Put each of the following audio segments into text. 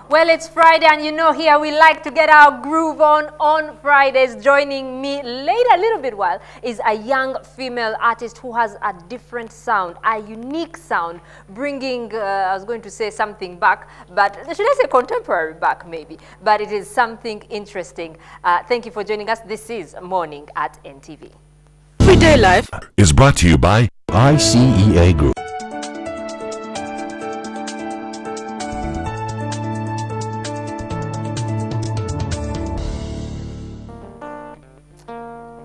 Well, it's Friday, and you know here we like to get our groove on Fridays. Joining me later, a little bit while, is a young female artist who has a different sound, a unique sound, bringing, I was going to say something back, but should I say contemporary back maybe, but it is something interesting. Thank you for joining us. This is Morning at NTV. Everyday Life is brought to you by ICEA Group.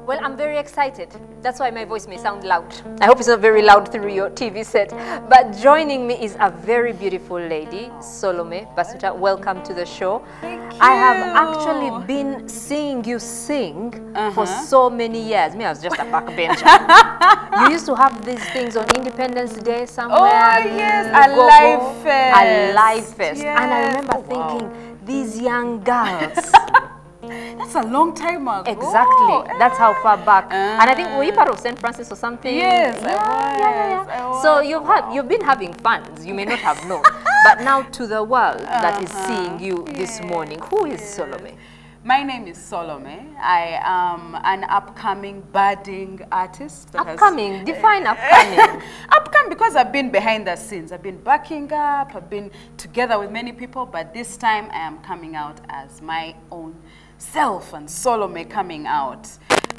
Well, I'm very excited. That's why my voice may sound loud. I hope it's not very loud through your TV set. But joining me is a very beautiful lady, Solome Basuuta. Welcome to the show. Thank you. I have actually been seeing you sing for so many years. Me, I was just a backbencher. You used to have these things on Independence Day somewhere. Oh, yes, a live fest. A live fest. Yes. And I remember thinking, these young girls. That's a long time ago. Exactly. That's how far back. And I think, were you part of St. Francis or something? Yes, Yeah. I was. So you've been having fans. You may not have known. But now to the world that is seeing you this morning, who is Solome? My name is Solome. I am an upcoming budding artist. Upcoming? Define upcoming. Upcoming because I've been behind the scenes. I've been backing up. I've been together with many people. But this time I am coming out as my own self, and Solome coming out.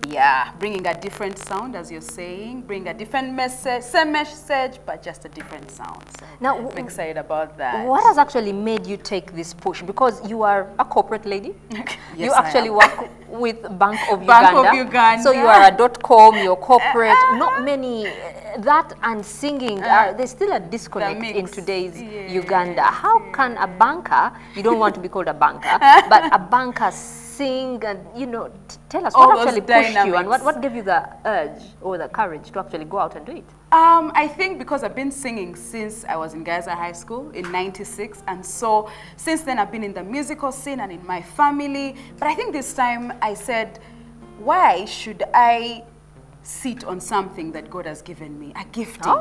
Yeah, bringing a different sound, as you're saying, bring a different message, same message, but just a different sound. So Now, I'm excited about that. What has actually made you take this push? Because you are a corporate lady. Yes, You actually work with Bank of Bank Uganda. of Uganda. So you are a .com, you're corporate. Not many, that and singing, there's still a disconnect in today's Uganda. How can a banker, you don't want to be called a banker, but a banker sing and, you know, tell us what actually pushed you and what gave you the urge or the courage to actually go out and do it? I think because I've been singing since I was in Gaza High School in '96, and so since then I've been in the musical scene and in my family. But I think this time I said, why should I sit on something that God has given me, a gifting?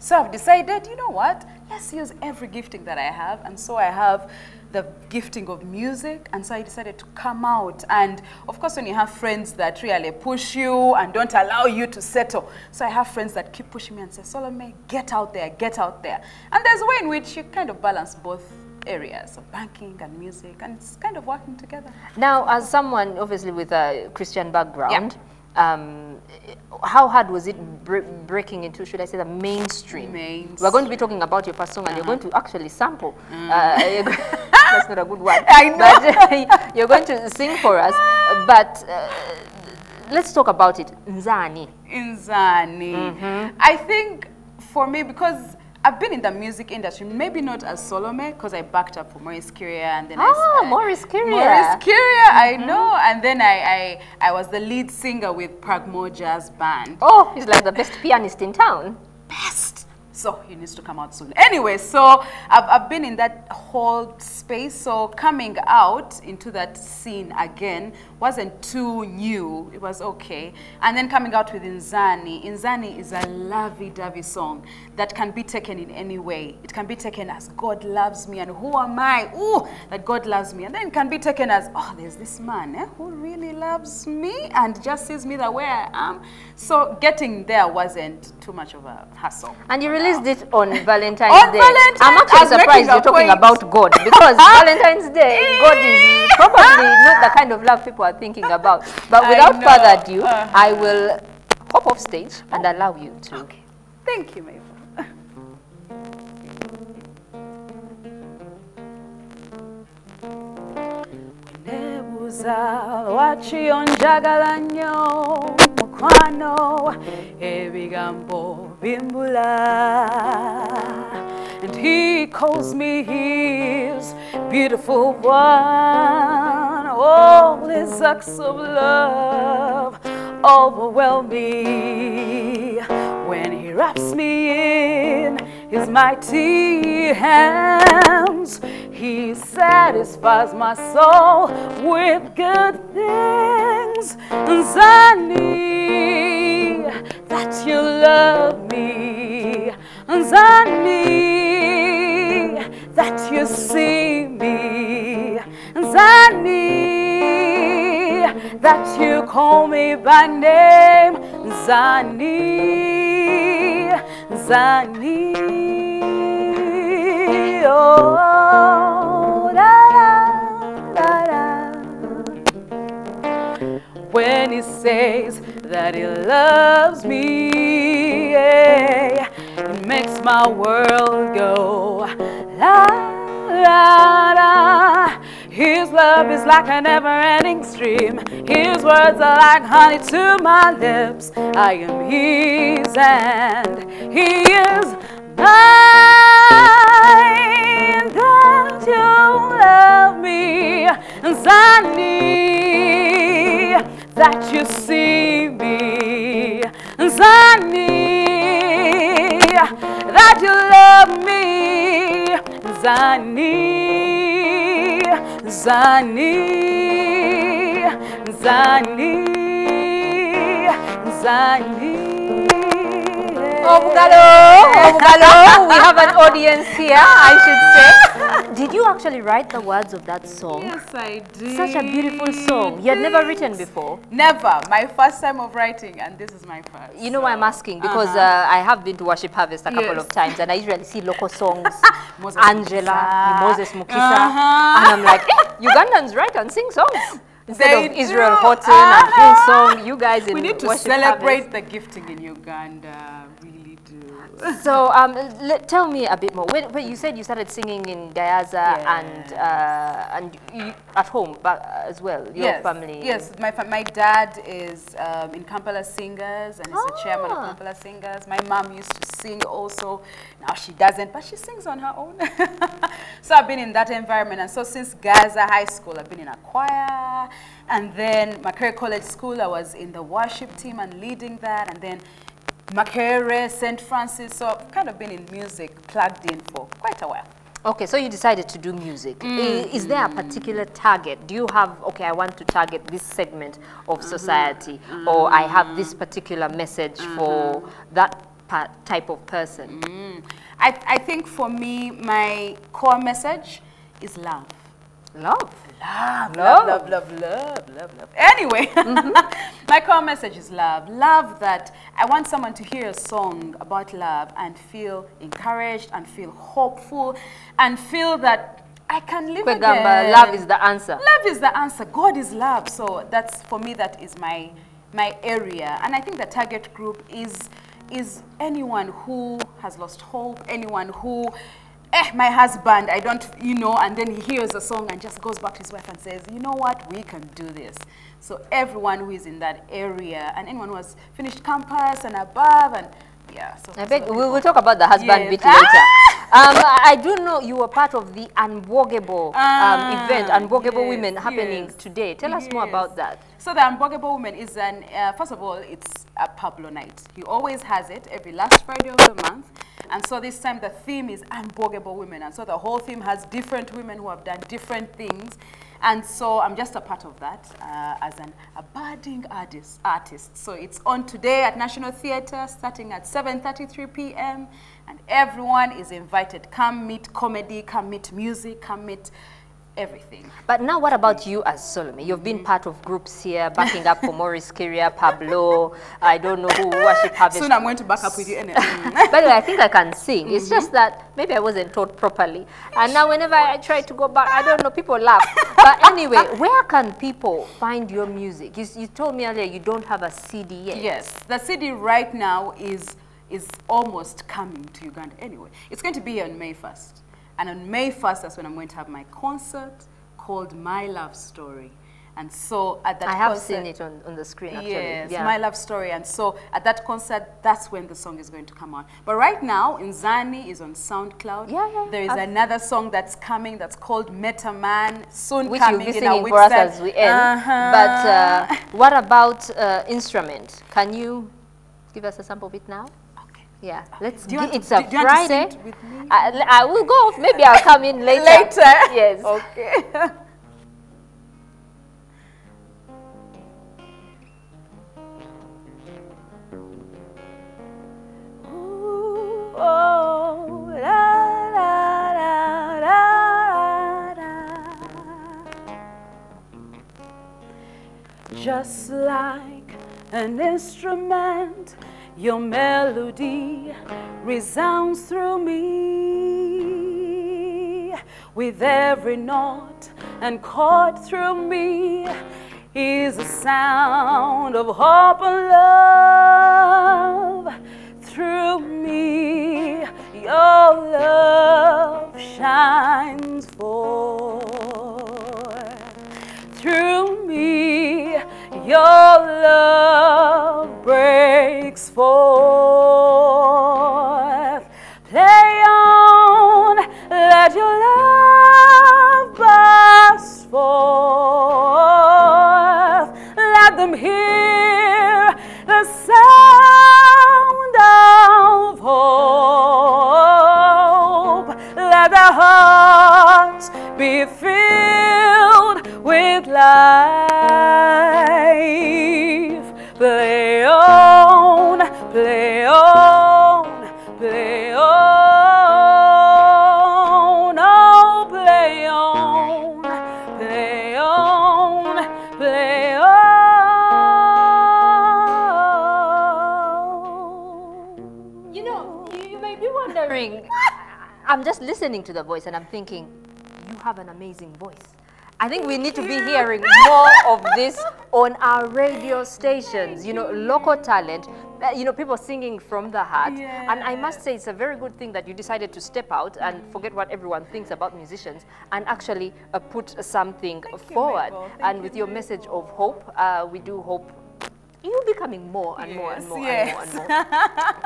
So I've decided, you know what, let's use every gifting that I have. And so I have the gifting of music, and so I decided to come out. And of course, when you have friends that really push you and don't allow you to settle, so I have friends that keep pushing me and say, Solome, get out there, get out there. And there's a way in which you kind of balance both areas of banking and music, and it's kind of working together. Now, as someone obviously with a Christian background, how hard was it breaking into, should I say, the mainstream? We're going to be talking about your first song, and you're going to actually sample. That's not a good word. I know. But you're going to sing for us. But let's talk about it. Inzani. Inzani. I think for me, because I've been in the music industry, maybe not as Solome, because I backed up for Maurice Kyria, and then Maurice Kyria. Maurice Kyria, I know, and then I was the lead singer with Pragmo Jazz Band. Oh, he's like the best pianist in town. Best. So he needs to come out soon. Anyway, so I've been in that whole space. So coming out into that scene again wasn't too new. It was okay. And then coming out with Inzani. Inzani is a lovey-dovey song that can be taken in any way. It can be taken as God loves me, and who am I? Ooh, that God loves me. And then it can be taken as, oh, there's this man who really loves me and just sees me the way I am. So getting there wasn't too much of a hassle. And you released it on Valentine's Day. Valentine's, I'm actually surprised you're talking about God, because Valentine's Day, God is probably not the kind of love people are thinking about. But without further ado, I will hop off stage and allow you to. Okay. Thank you, Mabel. Wachionjagala nnyo mukwano ebigambo bimbula, and he calls me his beautiful one. All his acts of love overwhelm me when he wraps me in his mighty hands. He satisfies my soul with good things. Inzani, that you love me. Inzani, that you see me. that you call me by name, Inzani, Inzani. Oh, da, da, da, da. When he says that he loves me, yeah, it makes my world go la la la. His love is like a never-ending stream. His words are like honey to my lips. I am his and he is mine. That you love me, Inzani, that you see me, Inzani, that you love me, Inzani, Inzani, Inzani, Inzani. Omugalo, Omugalo, we have an audience here, I should say. Did you actually write the words of that song? Yes, I did. Such a beautiful song. You had never written before? Never. My first time of writing, and this is my first. You know why I'm asking? Because I have been to Worship Harvest a couple of times, and I usually see local songs. Angela, Moses Mukisa. And I'm like, Ugandans write and sing songs. Instead of Israel Horton and Hillsong, you guys in We need to Worship celebrate Harvest. the gifting in Uganda. Really do. So tell me a bit more. When you said you started singing in Gayaza and you, at home as well, your family. Yes, my dad is in Kampala Singers and is the chairman of Kampala Singers. My mom used to sing also. Now she doesn't, but she sings on her own. So I've been in that environment, and so since Gaza High School, I've been in a choir, and then Makerere College School, I was in the worship team and leading that, and then Makerere, St. Francis, so I've kind of been in music, plugged in for quite a while. Okay, so you decided to do music. Is there a particular target? Do you have, okay, I want to target this segment of society, or I have this particular message for that type of person? I think for me, my core message is love. Love. Love, love, love, love, love, love, love. Anyway, my core message is love. Love that I want someone to hear a song about love and feel encouraged and feel hopeful and feel that I can live again. Love is the answer. Love is the answer. God is love. So that's, for me, that is my area. And I think the target group is anyone who has lost hope, anyone who, my husband, I don't, you know, and then he hears a song and just goes back to his wife and says, you know what, we can do this. So everyone who is in that area and anyone who has finished campus and above, and yeah. So I beg, we'll talk about the husband bit later. I do know you were part of the Unbogable event, Unbogable Women, happening today. Tell us more about that. So the Unbogable Women is an, first of all, it's a Pablo night. He always has it every last Friday of the month. And so this time the theme is Unbogable Women. And so the whole theme has different women who have done different things. And so I'm just a part of that as a budding artist. So it's on today at National Theatre starting at 7:33 p.m. And everyone is invited. Come meet comedy, come meet music, come meet everything. But now what about you as Solome? You've been part of groups here, backing up for Maurice Kyria, Pablo, I don't know who, Worship Harvest. Soon I'm going to back up with you. By the way, I think I can sing. It's just that maybe I wasn't taught properly. And now whenever I try to go back, I don't know, people laugh. But anyway, where can people find your music? You told me earlier you don't have a CD yet. Yes, the CD right now is almost coming to Uganda anyway. It's going to be here on May 1st. And on May 1st, that's when I'm going to have my concert called My Love Story. And so at that concert... I have seen it on the screen, actually. Yes, My Love Story. And so at that concert, that's when the song is going to come on. But right now, Inzani is on SoundCloud. There is another song that's coming that's called Metam Man, soon which coming you'll be in a singing week's for us as we end. But what about instrument? Can you give us a sample bit now? Yeah, let's. It's a Friday. With me? I will go. Maybe I'll come in later. Yes. Okay. Ooh, oh, la, la, la, la, la. Just like an instrument, your melody resounds through me. With every note and chord through me is the sound of hope and love. Through me, your love shines forth. Through me, your love breaks forth. Play on, let your love burst forth. Let them hear the sound of hope. Let their hearts be filled with life. Play on, play on, play on, oh, play on, play on, play on. You know, you may be wondering, I'm just listening to the voice and I'm thinking, you have an amazing voice. I think we need to be hearing more of this on our radio stations, you know, local talent, you know, people singing from the heart. Yeah. And I must say it's a very good thing that you decided to step out and forget what everyone thinks about musicians and actually put something forward. And with your message of hope, we do hope you'll be coming more and more and more and more and more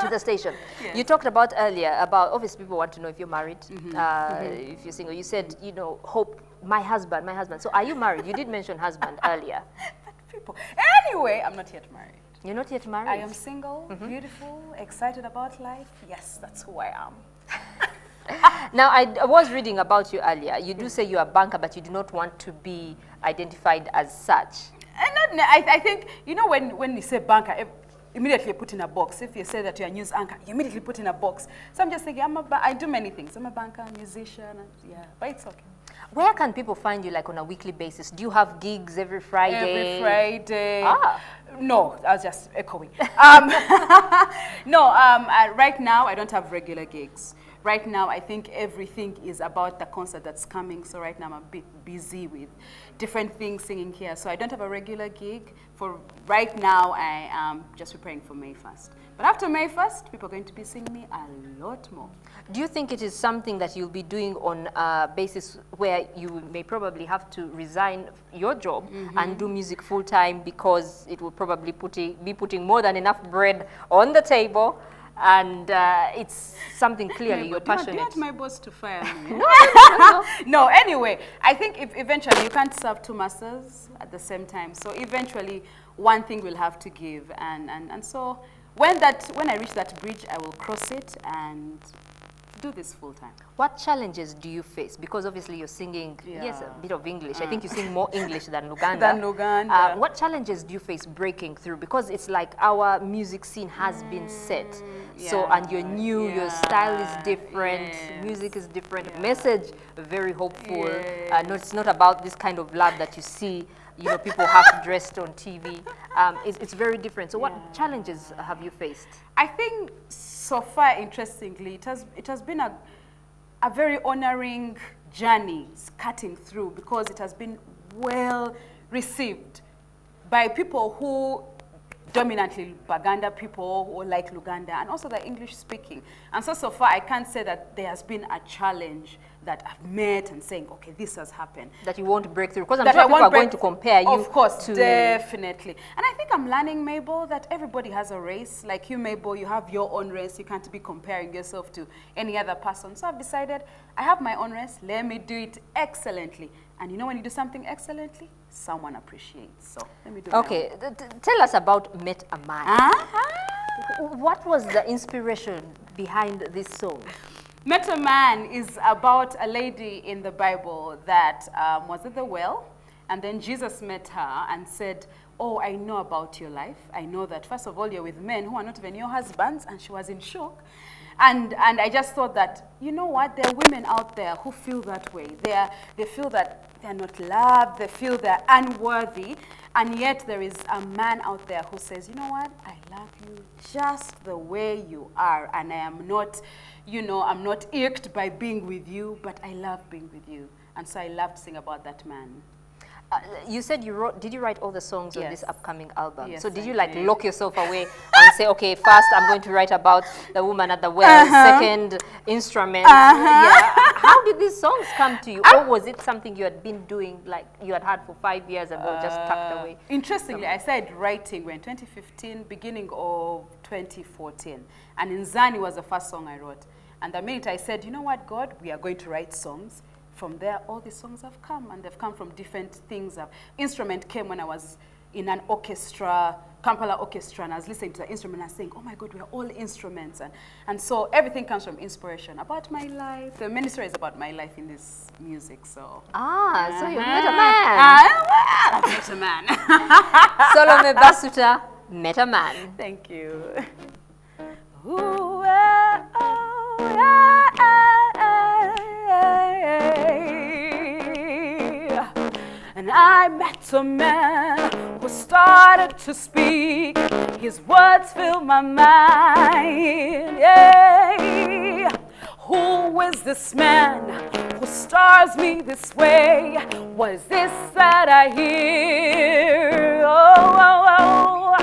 to the station. Yes. You talked about earlier about, obviously people want to know if you're married, if you're single. You said, you know, hope, my husband, my husband. So are you married? You did mention husband earlier. But people, anyway, I'm not yet married. You're not yet married? I am single, beautiful, excited about life. Yes, that's who I am. Now, I was reading about you earlier. You do say you're a banker, but you do not want to be identified as such. And I think, you know, when you say banker, immediately you put in a box. If you say that you're a news anchor, you immediately put in a box. So I'm just thinking, I do many things. I'm a banker, musician, and yeah, but it's okay. Where can people find you, like, on a weekly basis? Do you have gigs every Friday? Every Friday. Ah. No, I was just echoing. No, right now I don't have regular gigs. Right now, I think everything is about the concert that's coming. So right now, I'm a bit busy with different things singing here. So I don't have a regular gig. For right now, I am just preparing for May 1st. But after May 1st, people are going to be seeing me a lot more. Do you think it is something that you'll be doing on a basis where you may probably have to resign your job and do music full-time because it will probably be putting more than enough bread on the table? And it's something clearly you're passionate. Do you want my boss to fire me? No. No, anyway, I think if eventually you can't serve two masters at the same time. So eventually one thing will have to give. And so when I reach that bridge, I will cross it and do this full time. What challenges do you face? Because obviously you're singing, yes, a bit of English. I think you sing more English than Luganda. What challenges do you face breaking through? Because it's like our music scene has been set. So, and you're new, your style is different, music is different, message very hopeful. No, it's not about this kind of love that you see, you know, people half dressed on TV. It's very different. So what challenges have you faced? I think so far, interestingly, it has been a very honoring journey cutting through because it has been well received by people who dominantly Baganda people who like Luganda and also the English speaking. And so far I can't say that there has been a challenge that I've met and saying, okay, this has happened. That you won't break through, because I'm sure people are going to compare you. Of course, definitely. And I think I'm learning, Mabel, that everybody has a race. Like you, Mabel, you have your own race. You can't be comparing yourself to any other person. So I've decided I have my own race. Let me do it excellently. And you know when you do something excellently, someone appreciates. So let me do it. Okay, tell us about Metam Man. What was the inspiration behind this song? Metam Man is about a lady in the Bible that was at the well, and then Jesus met her and said, oh, I know about your life. I know that, first of all, you're with men who are not even your husbands, and she was in shock. And I just thought that, you know what, there are women out there who feel that way. They feel that they're not loved, they feel they're unworthy, and yet there is a man out there who says, you know what, I love you just the way you are, and I am not, you know, I'm not irked by being with you, but I love being with you. And so I love to sing about that man. You said you wrote, did you write all the songs on this upcoming album? Yes, so did I you like did. lock yourself away and say, okay, first I'm going to write about the woman at the well, second instrument. Yeah. How did these songs come to you? Or was it something you had been doing, like you had for 5 years and were just tucked away? Interestingly, I started writing when 2015, beginning of 2014. And Inzani was the first song I wrote. And the minute I said, you know what, God, we are going to write songs. From there, all the songs have come, and they've come from different things. Instrument came when I was in an orchestra, Kampala orchestra, and I was listening to the instrument and saying, oh my God, we're all instruments. And so everything comes from inspiration about my life. There are many stories about my life in this music, so. So you met a man. Met a man. Solome Basuuta, Metam Man. Thank you. And I met a man who started to speak. His words filled my mind. Yeah. Who is this man who stars me this way? What is this that I hear? Oh.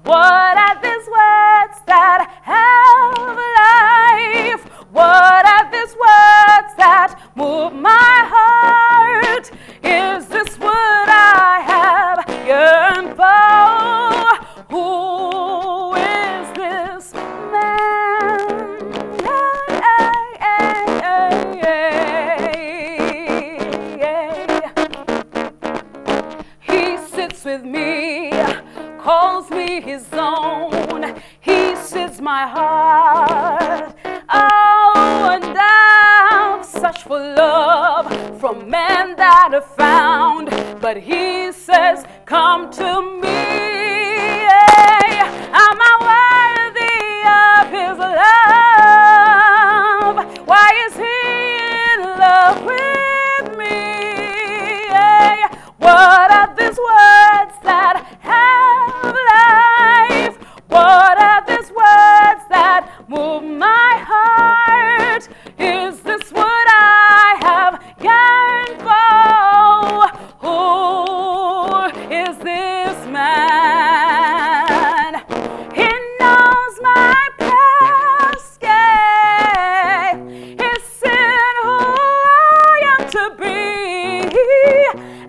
What are these words that have life? What are these words that move my heart? Is this what I have yearned for? Who is this man? He sits with me, calls me his own. He sees my heart. Oh, and I've searched for love from men that are found, but he says, come to me. Am I worthy of his love? Why is he in love with me? What are these words that have life? What are these words that move my heart? Is this what I have yearned for? Who is this man? He knows my past, yeah. He's seen who I am to be.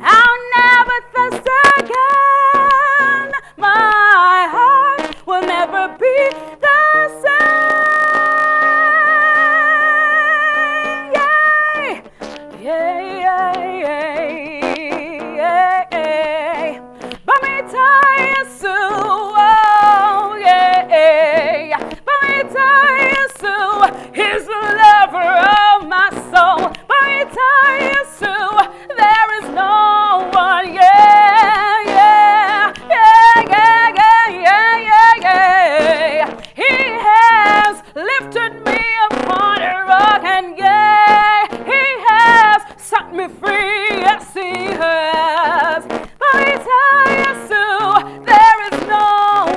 I'll never thirst again. My heart will never be the same. Yeah, yeah, yeah, yeah. Bamita Yesu, oh yeah. Bamita Yesu, he's the lover of my soul. Bamita Yesu, there is no one, yeah, yeah, yeah, yeah, yeah, yeah, yeah. He has lifted me upon a rock, and yeah, he has set me free, yes he has. Bamita Yesu, there is no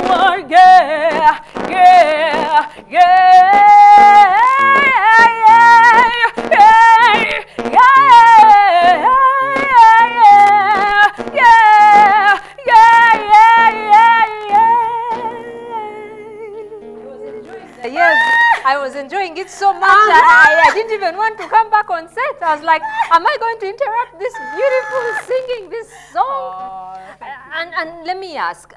one, yeah, yeah, yeah, yeah, yeah, yeah. Yes, I was enjoying it so much. I didn't even want to come back on set. I was like, am I going to interrupt this beautiful singing, this song? And let me ask,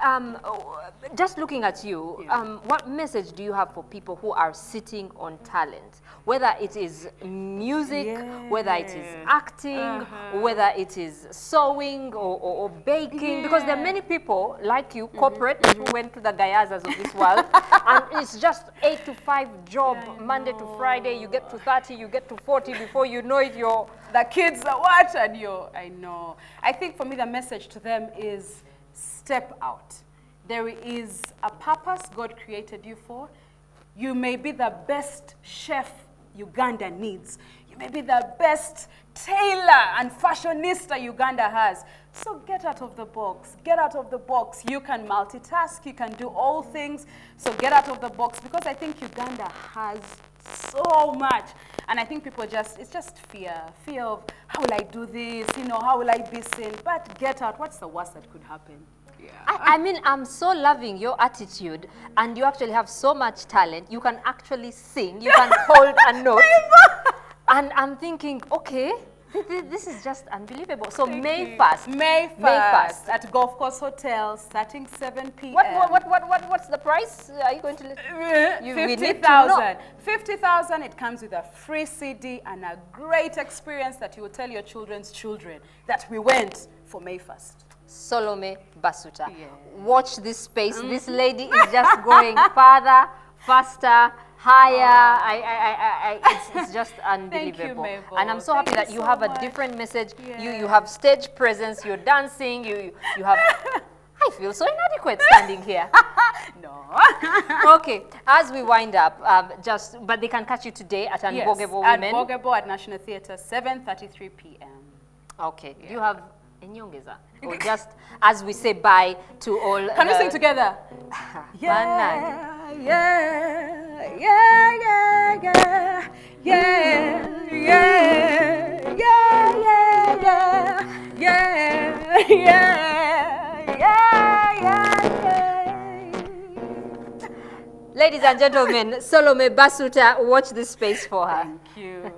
just looking at you, what message do you have for people who are sitting on talent? Whether it is music, whether it is acting, whether it is sewing or baking, because there are many people like you, corporate, who went to the Gayazas of this world, and it's just 8 to 5 job, Monday to Friday, you get to 30, you get to 40, before you know it, the kids are what, and I know. I think for me the message to them is step out. There is a purpose God created you for. You may be the best chef Uganda needs. You maybe the best tailor and fashionista Uganda has. So get out of the box. Get out of the box. You can multitask. You can do all things. So get out of the box, because I think Uganda has so much. And I think people it's just fear of, how will I do this? You know, how will I be seen? But get out. What's the worst that could happen? Yeah. I mean, I'm so loving your attitude, and you actually have so much talent. You can actually sing. You can hold a note. And I'm thinking, okay, this is just unbelievable. So May 1st. May 1st at Golf Course Hotel, starting 7 p.m. What's the price? Are you going to let 50,000. 50,000. It comes with a free CD and a great experience that you will tell your children's children that we went for May 1st. Solome Basuuta. Yeah. Watch this space. This lady is just going farther, faster, higher. It's just unbelievable. Thank you, and I'm so happy that you have a different message. Yeah. You have stage presence. You're dancing. You have. I feel so inadequate standing here. No. Okay, as we wind up, but they can catch you today at Unbogable Women. At Bogebo at National Theatre, 7:33 p.m. Okay. Do you have a nyongeza? Or just as we say bye to all. Can we sing together? Yeah, yeah, yeah, yeah, yeah, yeah, yeah, yeah, yeah, yeah. Ladies and gentlemen, Solome Basuuta, watch this space for her. Thank you.